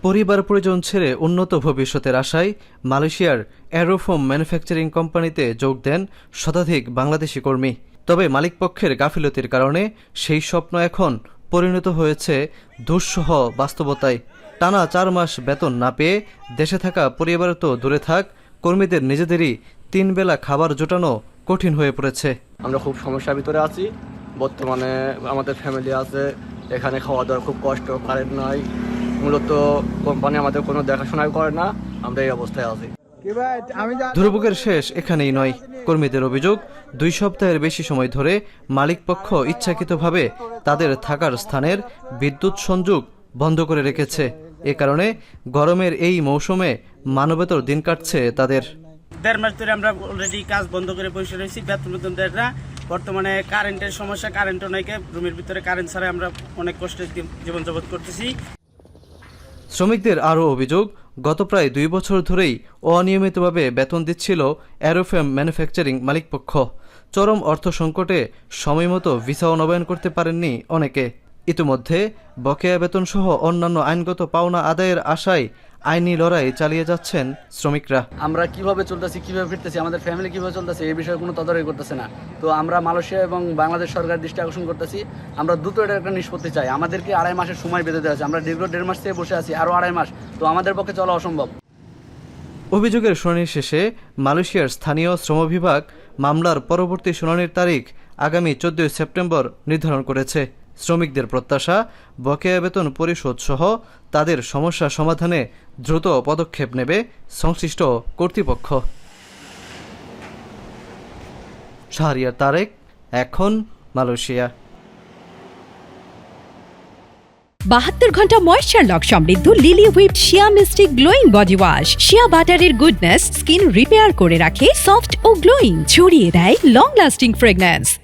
পরিবার পরিজন ছেড়ে উন্নত ভবিষ্যতের আশায় মালয়েশিয়ার অ্যারোফোম ম্যানুফ্যাকচারিং কোম্পানিতে যোগ দেন শতাধিক বাংলাদেশি কর্মী। তবে মালিকপক্ষের গাফিলতির কারণে সেই স্বপ্ন এখন পরিণত হয়েছে দুঃসহ বাস্তবতায়। টানা 4 মাস বেতন না পেয়ে দেশে থাকা পরিবার তো দূরে থাক, কর্মীদের নিজেদেরই 3 বেলা খাবার জোটানো কঠিন হয়ে পড়েছে। আমরা খুব সমস্যার ভিতরে আছি। বর্তমানে আমাদের ফ্যামিলি আছে, এখানে খাওয়া দাওয়ার খুব কষ্ট, কারেন্ট নাই, মূলত কোম্পানি আমাদের কোনো দেখাশোনাই করে না। আমরা এই অবস্থায় আছি। দুর্ভোগের শেষ এখানেই নয়। কর্মীদের অভিযোগ, 2 সপ্তাহের বেশি সময় ধরে মালিকপক্ষ ইচ্ছাকৃতভাবে তাদের থাকার স্থানের বিদ্যুৎ সংযোগ বন্ধ করে রেখেছে। এ কারণে গরমের এই মৌসুমে মানবেতর দিন কাটছে তাদের। 1.5 মাস ধরে আমরা অলরেডি কাজ বন্ধ করে বসে রয়েছি, বেতন দেয় না। বর্তমানে কারেন্টের সমস্যা, কারেন্টও নাই, রুমের ভিতরে কারেন্ট ছাড়া আমরা অনেক কষ্টে জীবনযাপন করতেছি। শ্রমিকদের আরও অভিযোগ, গত প্রায় 2 বছর ধরেই অনিয়মিতভাবে বেতন দিচ্ছিল অ্যারোফোম ম্যানুফ্যাকচারিং মালিকপক্ষ। চরম অর্থ সংকটে সময়মতো ভিসাও নবায়ন করতে পারেননি অনেকে। ইতিমধ্যে বকেয়া বেতনসহ অন্যান্য আইনগত পাওনা আদায়ের আশায় আইনি লড়াই চালিয়ে যাচ্ছেন শ্রমিকরা। আমরা কিভাবে চলতেছি, কিভাবে ফিরতেছি, আমাদের ফ্যামিলি কিভাবে চলতেছে, এই বিষয়ে কোনো তদারকি করতেছে না। তো আমরা মালয়েশিয়া এবং বাংলাদেশ সরকার দৃষ্টি আকর্ষণ করতেছি। আমরা দ্রুত এটা একটা নিষ্পত্তি চাই। আমাদেরকে 2.5 মাসের সময় বেঁধে দেওয়া হয়েছে। আমরা দীর্ঘ 1.5 মাস থেকে বসে আছি, আরও 2.5 মাস। তো আমাদের পক্ষে চলা অসম্ভব। অভিযোগের শুনানি শেষে মালয়েশিয়ার স্থানীয় শ্রম বিভাগ মামলার পরবর্তী শুনানির তারিখ আগামী 14 সেপ্টেম্বর নির্ধারণ করেছে। শ্রমিকদের প্রত্যাশা, বকেয়া বেতন পরিশোধ সহ তাদের সমস্যা সমাধানে দ্রুত পদক্ষেপ নেবে সংশ্লিষ্ট কর্তৃপক্ষ। শাহরিয়ার তারেক, এখন মালয়েশিয়া। 72 ঘন্টা ময়েশ্চার লক সমৃদ্ধ লিলি হুইপড শিয়া মিস্টিক গ্লোয়িং বডি ওয়াশ। শিয়া বাটারের গুডনেস স্কিন রিপেয়ার করে রাখে সফট ও গ্লোয়িং, ছড়িয়ে দেয় লং লাস্টিং ফ্রেগন্যান্স।